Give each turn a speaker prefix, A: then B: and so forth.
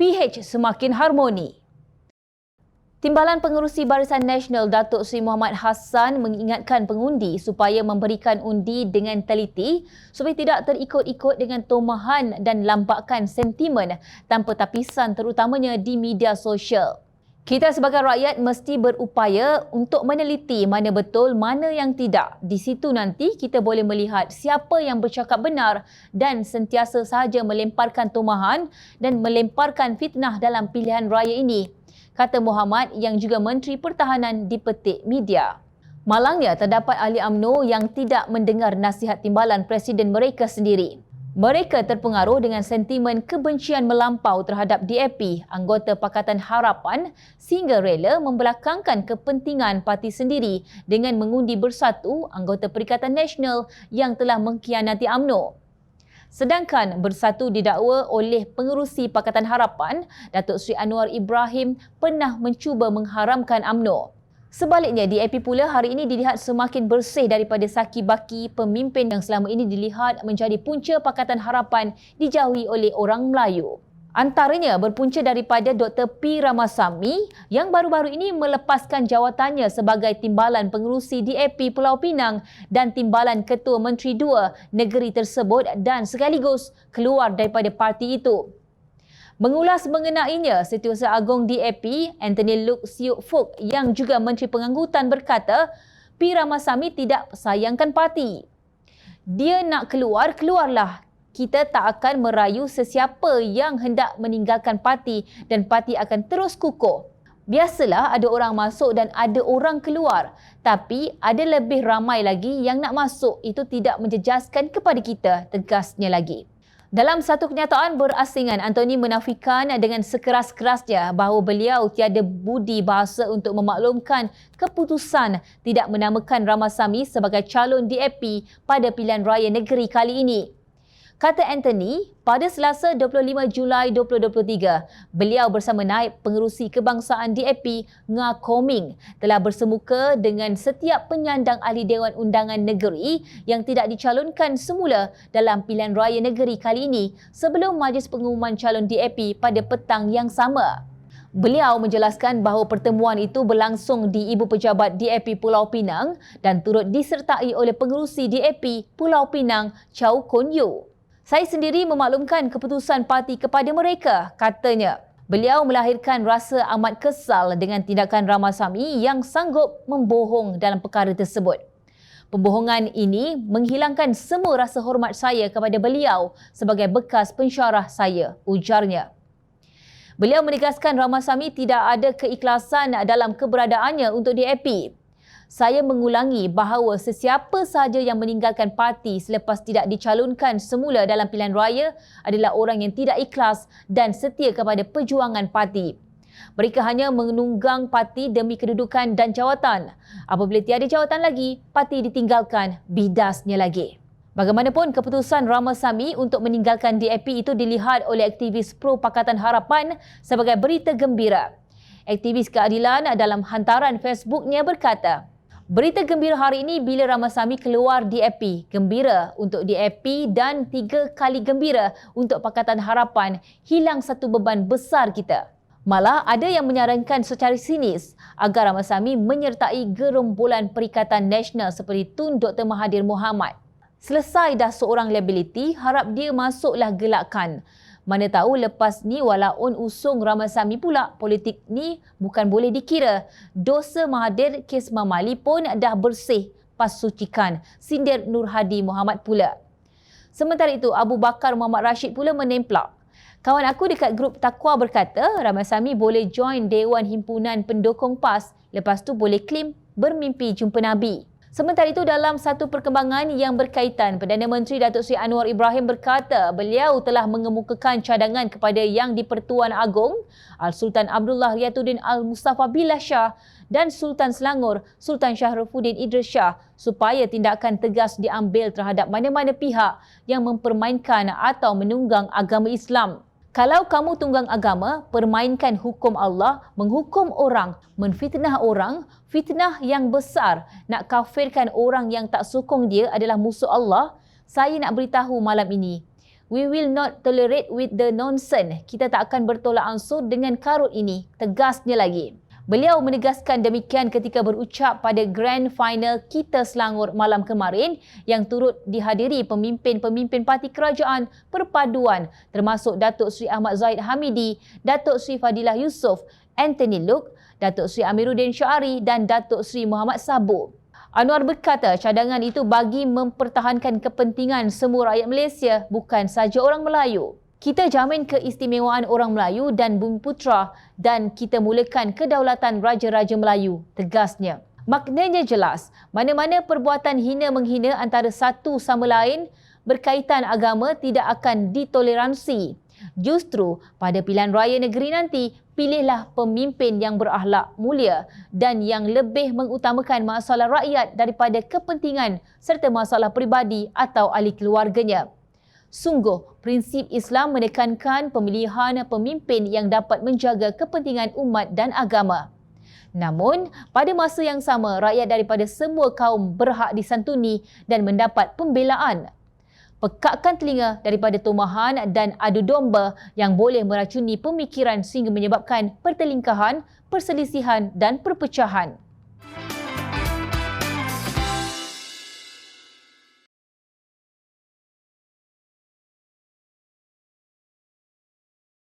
A: PH semakin harmoni. Timbalan Pengerusi Barisan Nasional Datuk Seri Muhammad Hassan mengingatkan pengundi supaya memberikan undi dengan teliti supaya tidak terikut-ikut dengan tomahan dan lambakan sentimen tanpa tapisan terutamanya di media sosial. Kita sebagai rakyat mesti berupaya untuk meneliti mana betul, mana yang tidak. Di situ nanti kita boleh melihat siapa yang bercakap benar dan sentiasa sahaja melemparkan tomahan dan melemparkan fitnah dalam pilihan raya ini, kata Muhammad yang juga Menteri Pertahanan dipetik media. Malangnya terdapat ahli UMNO yang tidak mendengar nasihat timbalan Presiden mereka sendiri. Mereka terpengaruh dengan sentimen kebencian melampau terhadap DAP, anggota Pakatan Harapan, sehingga rela membelakangkan kepentingan parti sendiri dengan mengundi Bersatu, anggota Perikatan Nasional yang telah mengkhianati UMNO. Sedangkan Bersatu didakwa oleh pengerusi Pakatan Harapan, Datuk Seri Anwar Ibrahim pernah mencuba mengharamkan UMNO. Sebaliknya, DAP pula hari ini dilihat semakin bersih daripada saki baki pemimpin yang selama ini dilihat menjadi punca Pakatan Harapan dijauhi oleh orang Melayu. Antaranya berpunca daripada Dr. P. Ramasamy yang baru-baru ini melepaskan jawatannya sebagai Timbalan Pengerusi DAP Pulau Pinang dan Timbalan Ketua Menteri dua negeri tersebut dan sekaligus keluar daripada parti itu. Mengulas mengenainya, Setiausaha Agong DAP, Anthony Loke Siuk Fook yang juga Menteri Pengangkutan berkata, P. Ramasamy tidak sayangkan parti. Dia nak keluar, keluarlah. Kita tak akan merayu sesiapa yang hendak meninggalkan parti dan parti akan terus kukuh. Biasalah ada orang masuk dan ada orang keluar. Tapi ada lebih ramai lagi yang nak masuk. Itu tidak menjejaskan kepada kita, tegasnya lagi. Dalam satu kenyataan berasingan, Anthony menafikan dengan sekeras-kerasnya bahawa beliau tiada budi bahasa untuk memaklumkan keputusan tidak menamakan Ramasamy sebagai calon DAP pada pilihan raya negeri kali ini. Kata Anthony, pada Selasa 25 Julai 2023, beliau bersama Naib Pengerusi Kebangsaan DAP Nga Koming telah bersemuka dengan setiap penyandang ahli Dewan Undangan Negeri yang tidak dicalonkan semula dalam pilihan raya negeri kali ini sebelum majlis pengumuman calon DAP pada petang yang sama. Beliau menjelaskan bahawa pertemuan itu berlangsung di Ibu Pejabat DAP Pulau Pinang dan turut disertai oleh Pengerusi DAP Pulau Pinang Chow Kon Yew. Saya sendiri memaklumkan keputusan parti kepada mereka, katanya. Beliau melahirkan rasa amat kesal dengan tindakan Ramasamy yang sanggup membohong dalam perkara tersebut. Pembohongan ini menghilangkan semua rasa hormat saya kepada beliau sebagai bekas pensyarah saya, ujarnya. Beliau menegaskan Ramasamy tidak ada keikhlasan dalam keberadaannya untuk DAP. Saya mengulangi bahawa sesiapa sahaja yang meninggalkan parti selepas tidak dicalonkan semula dalam pilihan raya adalah orang yang tidak ikhlas dan setia kepada perjuangan parti. Mereka hanya menunggang parti demi kedudukan dan jawatan. Apabila tiada jawatan lagi, parti ditinggalkan, bidasnya lagi. Bagaimanapun, keputusan Ramasamy untuk meninggalkan DAP itu dilihat oleh aktivis pro Pakatan Harapan sebagai berita gembira. Aktivis keadilan dalam hantaran Facebooknya berkata, berita gembira hari ini bila Ramasamy keluar DAP. Gembira untuk DAP dan 3 kali gembira untuk Pakatan Harapan. Hilang satu beban besar kita. Malah ada yang menyarankan secara sinis agar Ramasamy menyertai gerombolan Perikatan Nasional seperti Tun Dr. Mahathir Mohamad. Selesai dah seorang liability, harap dia masuklah gelakan. Mana tahu lepas ni walaupun usung Ramasamy pula, politik ni bukan boleh dikira. Dosa Mahathir kes Mamali pun dah bersih, pas sucikan, sindir Nur Hadi Muhammad pula. Sementara itu, Abu Bakar Muhammad Rashid pula menemplak. Kawan aku dekat grup Taqwa berkata, Ramasamy boleh join Dewan Himpunan Pendukung PAS, lepas tu boleh claim bermimpi jumpa Nabi. Sementara itu, dalam satu perkembangan yang berkaitan, Perdana Menteri Datuk Seri Anwar Ibrahim berkata beliau telah mengemukakan cadangan kepada Yang di-Pertuan Agong Al-Sultan Abdullah Riyatuddin Al-Mustafa Billah Shah dan Sultan Selangor Sultan Shahruddin Idris Shah supaya tindakan tegas diambil terhadap mana-mana pihak yang mempermainkan atau menunggang agama Islam. Kalau kamu tunggang agama, permainkan hukum Allah, menghukum orang, menfitnah orang, fitnah yang besar, nak kafirkan orang yang tak sokong dia adalah musuh Allah, saya nak beritahu malam ini, We will not tolerate with the nonsense. Kita tak akan bertolak ansur dengan karut ini, tegasnya lagi. Beliau menegaskan demikian ketika berucap pada Grand Final Kita Selangor malam kemarin yang turut dihadiri pemimpin-pemimpin parti kerajaan perpaduan termasuk Datuk Seri Ahmad Zahid Hamidi, Datuk Seri Fadilah Yusof, Anthony Luke, Datuk Seri Amiruddin Syari dan Datuk Seri Muhammad Sabur. Anwar berkata cadangan itu bagi mempertahankan kepentingan semua rakyat Malaysia, bukan saja orang Melayu. Kita jamin keistimewaan orang Melayu dan Bumiputera dan kita mulakan kedaulatan Raja-Raja Melayu, tegasnya. Maknanya jelas, mana-mana perbuatan hina menghina antara satu sama lain berkaitan agama tidak akan ditoleransi. Justru pada pilihan raya negeri nanti, pilihlah pemimpin yang berakhlak mulia dan yang lebih mengutamakan masalah rakyat daripada kepentingan serta masalah peribadi atau ahli keluarganya. Sungguh, prinsip Islam menekankan pemilihan pemimpin yang dapat menjaga kepentingan umat dan agama. Namun, pada masa yang sama, rakyat daripada semua kaum berhak disantuni dan mendapat pembelaan. Pekakkan telinga daripada tomahan dan adu domba yang boleh meracuni pemikiran sehingga menyebabkan pertelingkahan, perselisihan dan perpecahan.